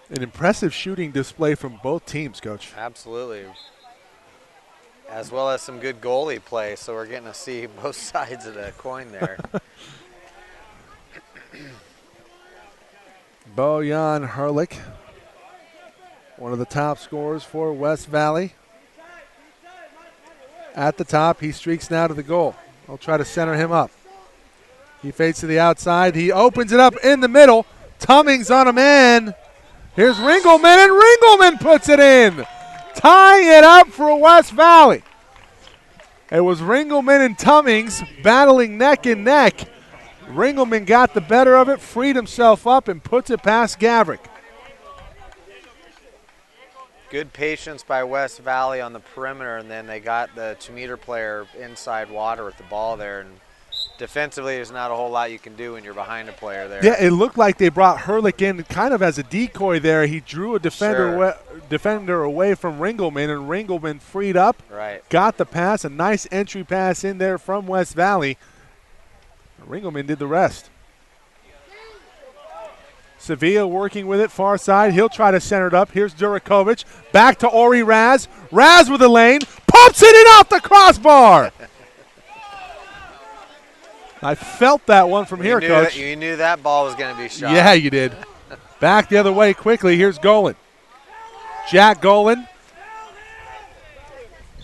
An impressive shooting display from both teams, Coach. Absolutely. As well as some good goalie play, so we're getting to see both sides of the coin there. Bojan Herlich, one of the top scorers for West Valley. At the top, he streaks now to the goal. I'll try to center him up. He fades to the outside. He opens it up in the middle. Tummings on a man. Here's Ringelman, and Ringelman puts it in. Tying it up for West Valley. It was Ringelman and Tummings battling neck and neck. Ringelman got the better of it, freed himself up, and puts it past Gavrick. Good patience by West Valley on the perimeter, and then they got the 2-meter player inside water with the ball there. And defensively, there's not a whole lot you can do when you're behind a player there. Yeah, it looked like they brought Herlich in kind of as a decoy there. He drew a defender away from Ringelman, and Ringelman freed up, got the pass, a nice entry pass in there from West Valley. Ringelman did the rest. Sevilla working with it, far side. He'll try to center it up. Here's Durakovic. Back to Ori Raz. Raz with the lane. Pumps it in off the crossbar. I felt that one from here, Coach. You knew that ball was going to be shot. Yeah, you did. Back the other way quickly. Here's Golan. Jack Golan.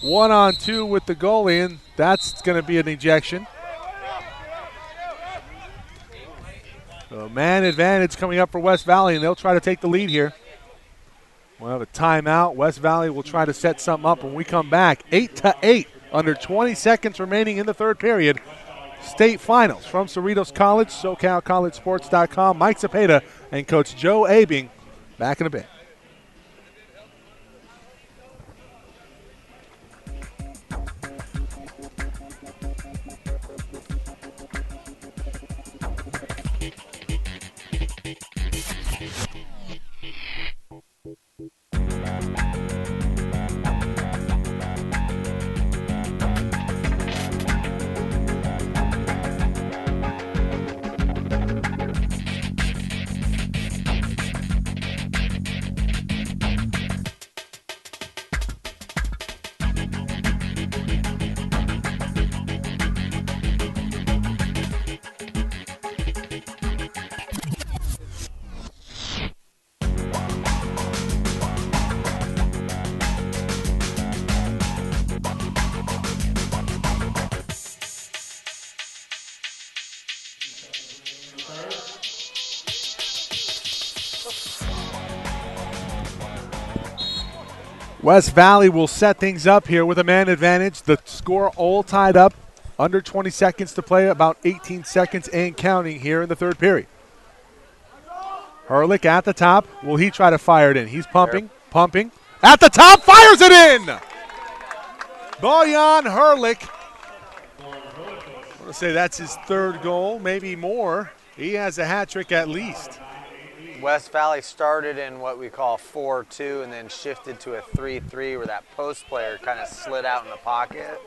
1-on-2 with the goalie, and that's going to be an ejection. So man advantage coming up for West Valley, and they'll try to take the lead here. We'll have a timeout. West Valley will try to set something up when we come back. 8-8, under 20 seconds remaining in the third period. State finals from Cerritos College, SoCalCollegeSports.com. Mike Cepeda and Coach Joe Abing back in a bit. West Valley will set things up here with a man advantage. The score all tied up. Under 20 seconds to play, about 18 seconds and counting here in the third period. Herlich at the top. Will he try to fire it in? He's pumping. At the top, fires it in! Bojan Herlich. I want to say that's his third goal, maybe more. He has a hat trick at least. West Valley started in what we call 4-2 and then shifted to a 3-3 where that post player kind of slid out in the pocket.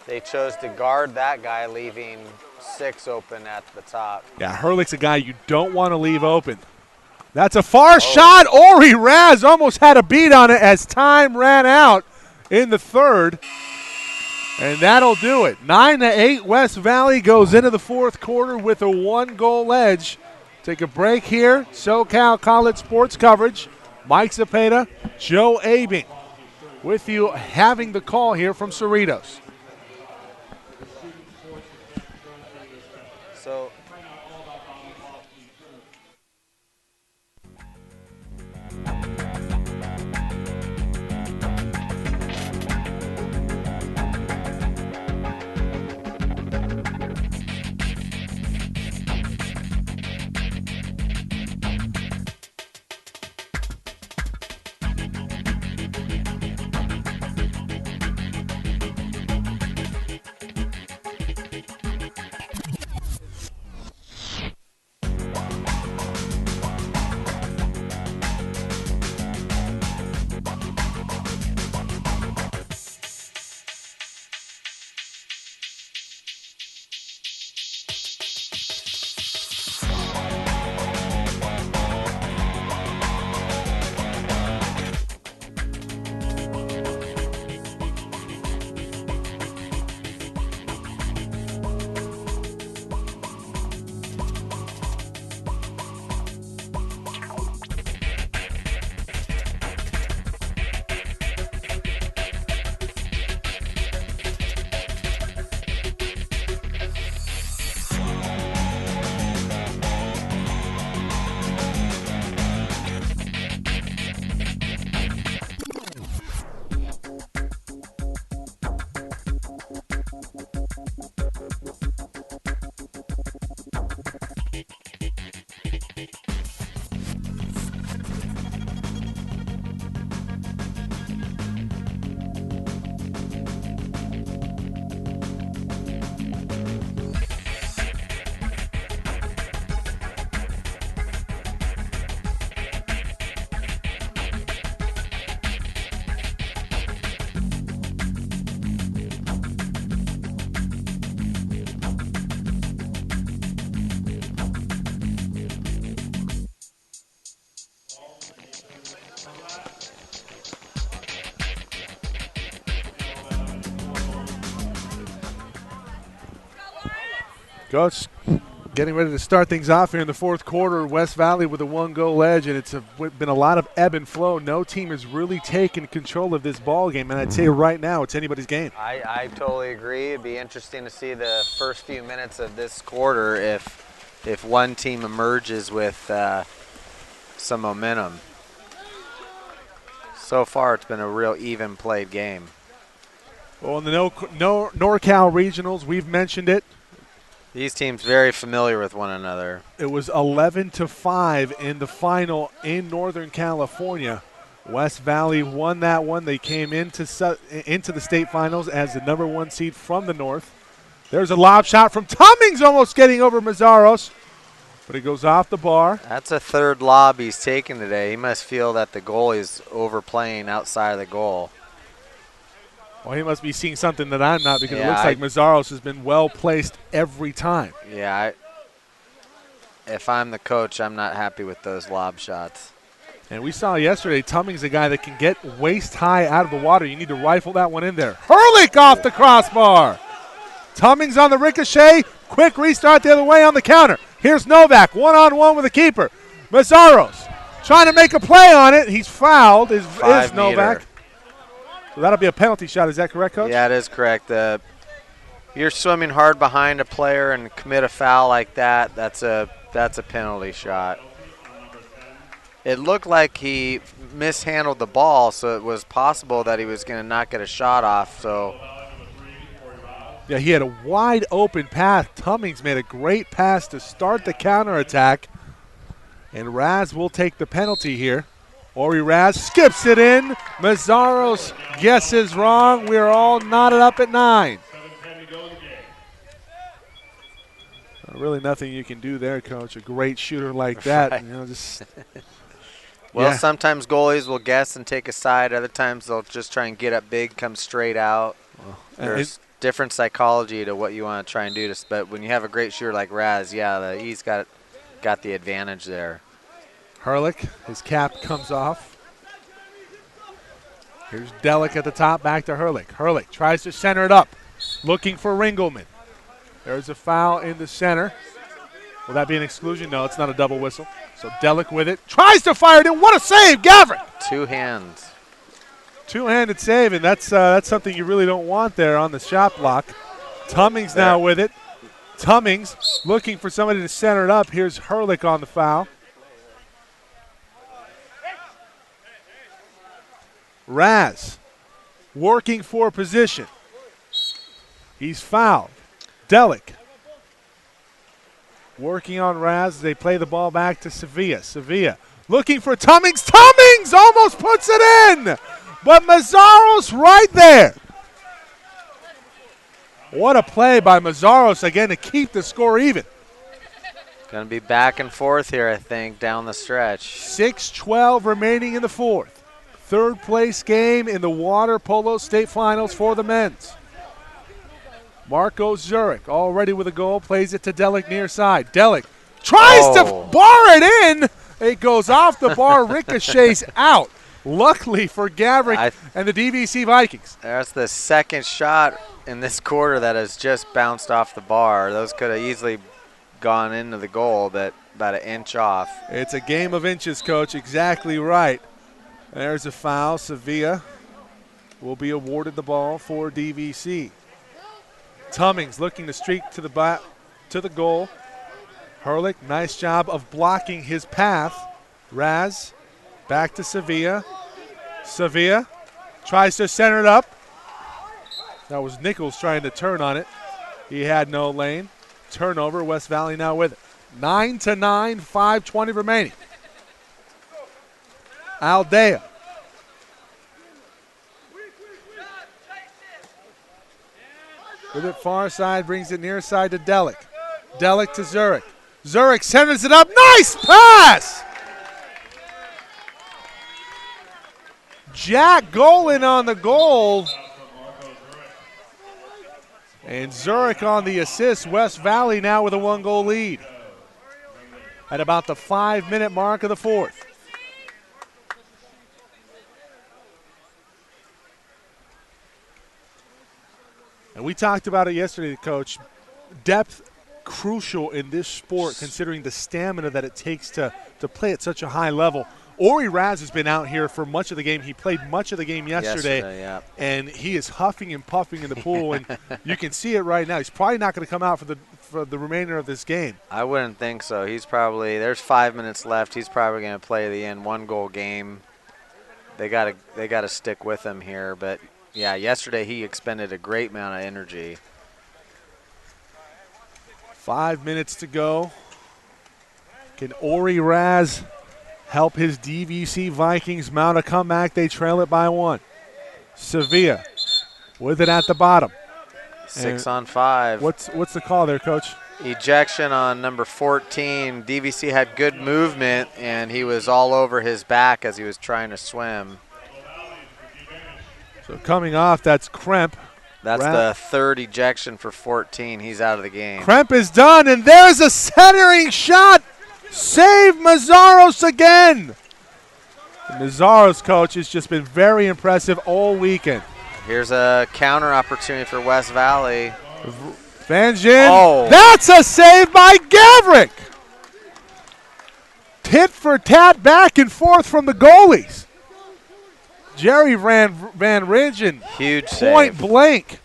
They chose to guard that guy, leaving 6 open at the top. Yeah, Herlich's a guy you don't want to leave open. That's a far shot. Ori Raz almost had a beat on it as time ran out in the third. And that'll do it. 9-8, West Valley goes into the fourth quarter with a 1-goal edge. Take a break here. SoCal College Sports coverage. Mike Cepeda, Joe Abing with you having the call here from Cerritos. So Coach, getting ready to start things off here in the fourth quarter. West Valley with a 1-goal edge, and it's been a lot of ebb and flow. No team has really taken control of this ball game, and I'd say right now it's anybody's game. I totally agree. It'd be interesting to see the first few minutes of this quarter if one team emerges with some momentum. So far, it's been a real even played game. Well, in the NorCal regionals, we've mentioned it. These teams very familiar with one another. It was 11-5 in the final in Northern California. West Valley won that one. They came into the state finals as the number 1 seed from the north. There's a lob shot from Tummings, almost getting over Mazzaros, but it goes off the bar. That's a third lob he's taken today. He must feel that the goalie is overplaying outside of the goal. Well, he must be seeing something that I'm not, because it looks like Mazzaros has been well placed every time. Yeah, if I'm the coach, I'm not happy with those lob shots. And we saw yesterday, Tummings a guy that can get waist high out of the water. You need to rifle that one in there. Hurlick off the crossbar. Tummings on the ricochet. Quick restart the other way on the counter. Here's Novak, one-on-one with the keeper. Mazzaros trying to make a play on it. He's fouled, is Novak. So that'll be a penalty shot. Is that correct, Coach? Yeah, it is correct. You're swimming hard behind a player and commit a foul like that. That's a penalty shot. It looked like he mishandled the ball, so it was possible that he was going to not get a shot off. So yeah, he had a wide open path. Tummings made a great pass to start the counterattack, and Raz will take the penalty here. Ori Raz skips it in. Mazzaros guesses wrong. We're all knotted up at 9. Really nothing you can do there, Coach. A great shooter like that. Right. Well, sometimes goalies will guess and take a side. Other times they'll just try and get up big, come straight out. There's different psychology to what you want to try and do. But when you have a great shooter like Raz, he's got the advantage there. Hurlick, his cap comes off. Here's Delic at the top, back to Hurlick. Hurlick tries to center it up, looking for Ringelman. There's a foul in the center. Will that be an exclusion? No, it's not a double whistle. So Delic with it, tries to fire it in. What a save, Gavrick! 2 hands. Two-handed save, and that's something you really don't want there on the shot block. Tummings now with it. Tummings looking for somebody to center it up. Here's Hurlick on the foul. Raz working for position. He's fouled. Delic working on Raz. They play the ball back to Sevilla. Sevilla looking for Tummings. Tummings almost puts it in, but Mazzaros right there. What a play by Mazzaros again to keep the score even. Going to be back and forth here, I think, down the stretch. 6:12 remaining in the fourth. Third place game in the Water Polo State Finals for the men's. Marco Zurich already with a goal, plays it to Delic near side. Delic tries to bar it in. It goes off the bar, ricochets out. Luckily for Gavrick and the DVC Vikings. That's the second shot in this quarter that has just bounced off the bar. Those could have easily gone into the goal, but about an inch off. It's a game of inches, Coach. Exactly right. There's a foul. Sevilla will be awarded the ball for DVC. Tummings looking to streak to the goal. Hurlick, nice job of blocking his path. Raz back to Sevilla. Sevilla tries to center it up. That was Nichols trying to turn on it. He had no lane. Turnover, West Valley now with it. 9-9, 5:20 remaining. Aldea. With it far side, brings it near side to Delic. Delic to Zurich. Zurich centers it up. Nice pass! Jack Golan on the goal. And Zurich on the assist. West Valley now with a 1-goal lead at about the 5-minute mark of the fourth. And we talked about it yesterday, Coach. Depth crucial in this sport, considering the stamina that it takes to play at such a high level. Ori Raz has been out here for much of the game. He played much of the game yesterday yeah. And he is huffing and puffing in the pool, and you can see it right now. He's probably not going to come out for the remainder of this game. I wouldn't think so. He's probably, there's 5 minutes left. He's probably going to play the end 1-goal game. They got to stick with him here, but yeah, yesterday he expended a great amount of energy. 5 minutes to go. Can Ori Raz help his DVC Vikings mount a comeback? They trail it by 1. Sevilla with it at the bottom. 6 on 5. What's the call there, Coach? Ejection on number 14. DVC had good movement, and he was all over his back as he was trying to swim. So coming off, that's Kremp. That's the third ejection for 14. He's out of the game. Kremp is done, and there's a centering shot. Save Mazzaros again. Mazzaros, coach, has just been very impressive all weekend. Here's a counter opportunity for West Valley. Van Gin. Oh. That's a save by Gavrick. Tit for tat, back and forth from the goalies. Jerry Van Ridgen, huge point save. Blank,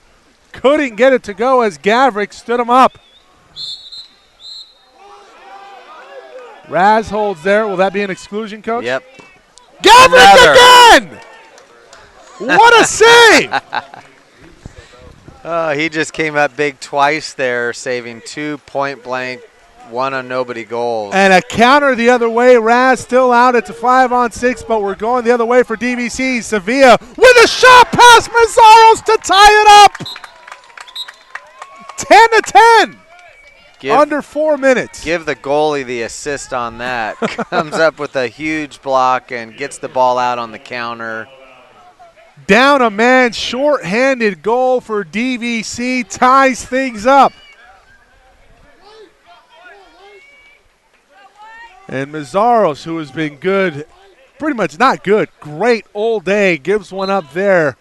couldn't get it to go as Gavrick stood him up. Raz holds there. Will that be an exclusion, Coach? Yep. Gavrick again! What a save! He just came up big twice there, saving 2 point blank, 1 on nobody goals. And a counter the other way. Raz still out. It's a 5-on-6, but we're going the other way for DVC. Sevilla with a shot past Mazzaros to tie it up. 10-10. Under 4 minutes. Give the goalie the assist on that. Comes up with a huge block and gets the ball out on the counter. Down a man, short-handed goal for DVC, ties things up. And Mazzaros, who has been good, pretty much not good, great all day, gives one up there,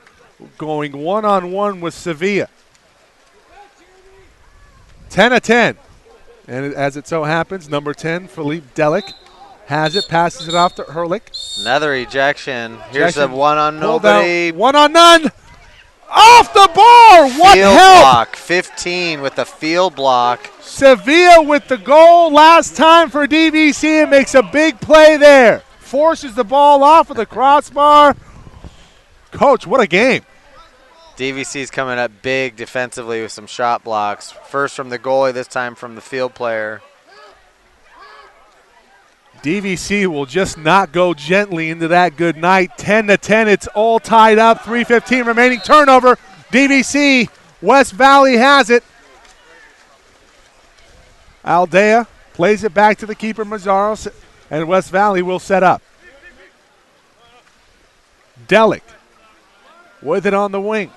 going 1-on-1 with Sevilla. 10-10. And as it so happens, number 10, Philippe Delic, has it, passes it off to Herlick. Another ejection. Here's a 1 on Pulled nobody. Out. 1 on none. Off the bar. What field help? Block. 15 with the field block. Sevilla with the goal last time for DVC and makes a big play there. Forces the ball off of the crossbar. Coach, what a game. DVC's coming up big defensively with some shot blocks. First from the goalie, this time from the field player. DVC will just not go gently into that good night. 10-10, it's all tied up. 3:15 remaining, turnover. DVC, West Valley has it. Aldea plays it back to the keeper, Mazzaros, and West Valley will set up. Delic with it on the wing.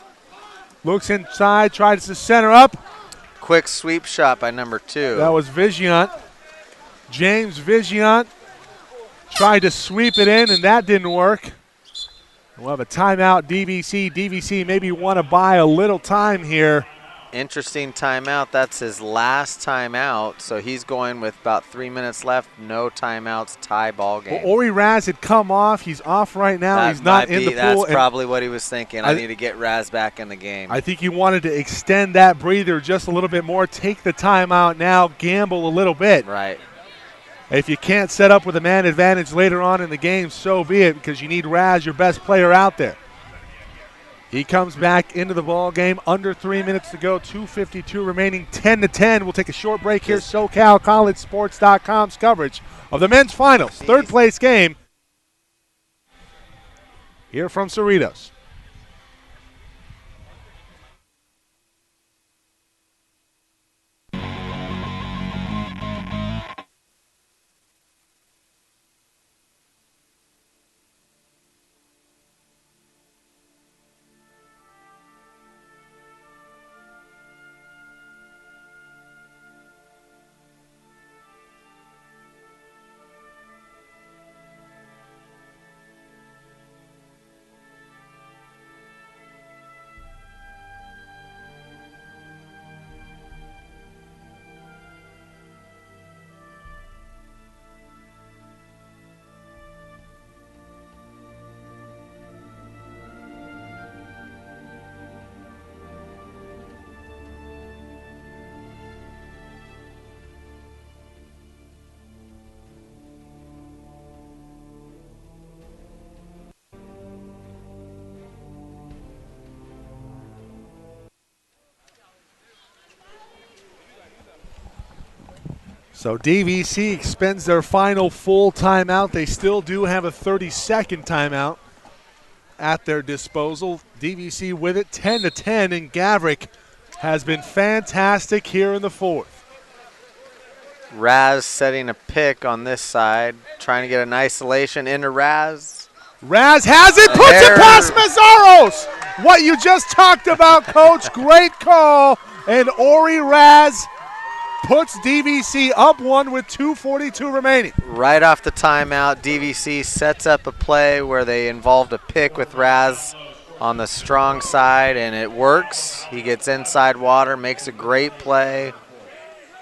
Looks inside, tries to center up. Quick sweep shot by number 2. That was Vigiant. James Vigiant tried to sweep it in, and that didn't work. We'll have a timeout, DVC. DVC maybe want to buy a little time here. Interesting timeout. That's his last timeout, so he's going with about 3 minutes left. No timeouts, tie ball game. Well, Ori Raz had come off. He's off right now. He's not in the pool. That's probably what he was thinking. I need to get Raz back in the game. I think he wanted to extend that breather just a little bit more, take the timeout now, gamble a little bit. Right. If you can't set up with a man advantage later on in the game, so be it, because you need Raz, your best player, out there. He comes back into the ball game. Under 3 minutes to go. 2:52 remaining. 10-10. We'll take a short break here. SoCalCollegeSports.com's coverage of the men's finals. Third place game here from Cerritos. So DVC expends their final full timeout. They still do have a 30-second timeout at their disposal. DVC with it, 10-10, and Gavrick has been fantastic here in the fourth. Raz setting a pick on this side, trying to get an isolation into Raz. Raz has it, puts it past Mazzaros. What you just talked about, Coach. Great call. And Ori Raz puts DVC up one with 2:42 remaining. Right off the timeout, DVC sets up a play where they involved a pick with Raz on the strong side, and it works. He gets inside water, makes a great play.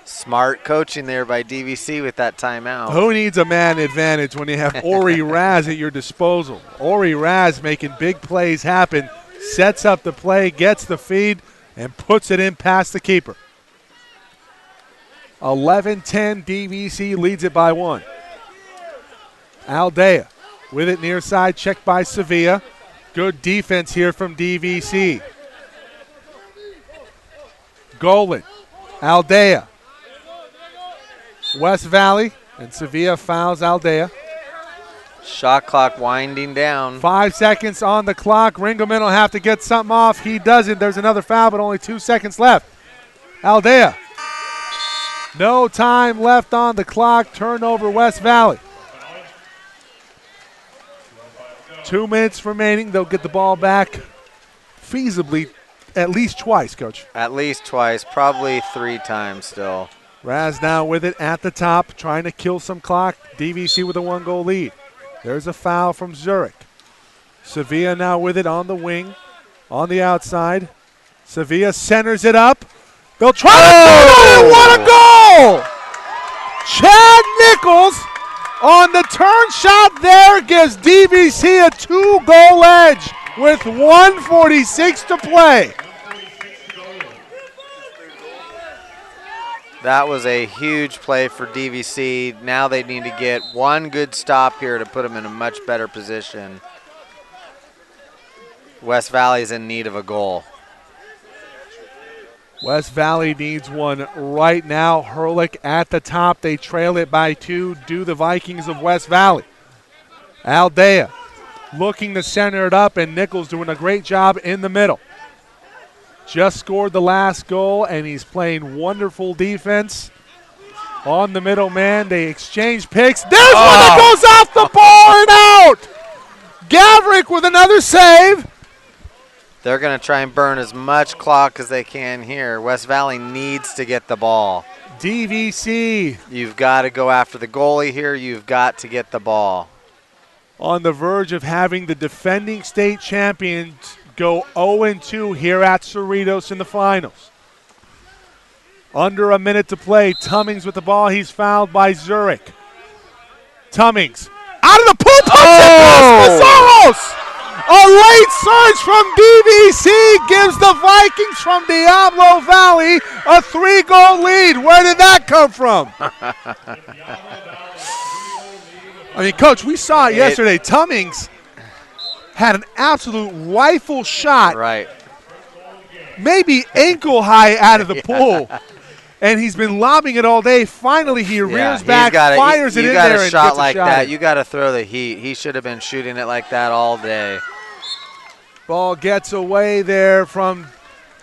Smart coaching there by DVC with that timeout. Who needs a man advantage when you have Ori Raz at your disposal? Ori Raz making big plays happen, sets up the play, gets the feed, and puts it in past the keeper. 11-10, DVC leads it by one. Aldea with it near side, checked by Sevilla. Good defense here from DVC. Golan, Aldea, West Valley, and Sevilla fouls Aldea. Shot clock winding down. 5 seconds on the clock. Ringelman will have to get something off. He doesn't. There's another foul, but only 2 seconds left. Aldea. No time left on the clock. Turnover, West Valley. 2 minutes remaining. They'll get the ball back feasibly at least twice, Coach. At least twice, probably 3 times still. Raz now with it at the top, trying to kill some clock. DVC with a 1-goal lead. There's a foul from Zurich. Sevilla now with it on the wing, on the outside. Sevilla centers it up. They'll try to do it. What a goal! Chad Nichols on the turn shot there gives DVC a 2-goal edge with 1:46 to play. That was a huge play for DVC. Now they need to get one good stop here to put them in a much better position. West Valley is in need of a goal. West Valley needs one right now. Hurlick at the top. They trail it by 2. Do the Vikings of West Valley. Aldea looking to center it up, and Nichols doing a great job in the middle. Just scored the last goal, and he's playing wonderful defense on the middle man. They exchange picks. There's one that goes off the bar and out. Gavrick with another save. They're going to try and burn as much clock as they can here. West Valley needs to get the ball. DVC You've got to go after the goalie here. You've got to get the ball. on the verge of having the defending state champions go 0-2 here at Cerritos in the finals. Under a minute to play. Tummings with the ball. He's fouled by Zurich. Tummings out of the pool. Mazzaros! A late surge from DVC gives the Vikings from Diablo Valley a 3-goal lead. Where did that come from? I mean, Coach, we saw it yesterday. Tummings had an absolute rifle shot, Right. maybe ankle high out of the pool. And he's been lobbing it all day. Finally, he rears back, fires it in there, and gets a shot like that. You got to throw the heat. He should have been shooting it like that all day. Ball gets away there from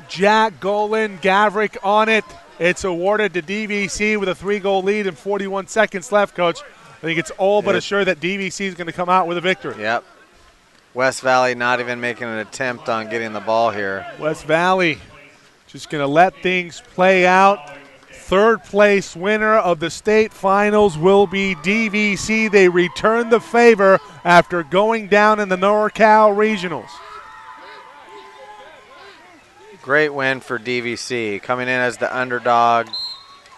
Jack Golan. Gavrik on it. It's awarded to DVC with a 3-goal lead and 41 seconds left, Coach. I think it's all but assured that DVC is going to come out with a victory. Yep. West Valley not even making an attempt on getting the ball here. West Valley just going to let things play out. Third place winner of the state finals will be DVC. They return the favor after going down in the NorCal Regionals. Great win for DVC. Coming in as the underdog,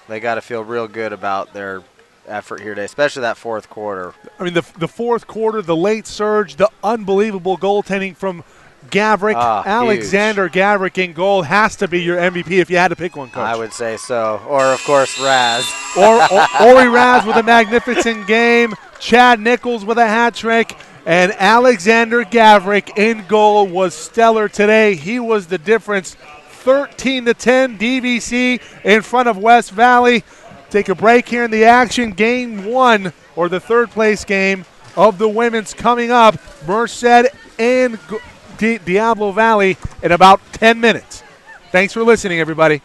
they got to feel real good about their effort here today, especially that fourth quarter. I mean, the fourth quarter, the late surge, the unbelievable goaltending from Gavrik. Alexander Gavrik in goal has to be your MVP if you had to pick one, Coach. I would say so. Or, of course, Raz. or Ori Raz with a magnificent game. Chad Nichols with a hat trick. And Alexander Gavrik in goal was stellar today. He was the difference. 13-10 DVC in front of West Valley. Take a break here in the action. Game 1, or the third place game of the women's coming up. Merced and Diablo Valley in about 10 minutes. Thanks for listening, everybody.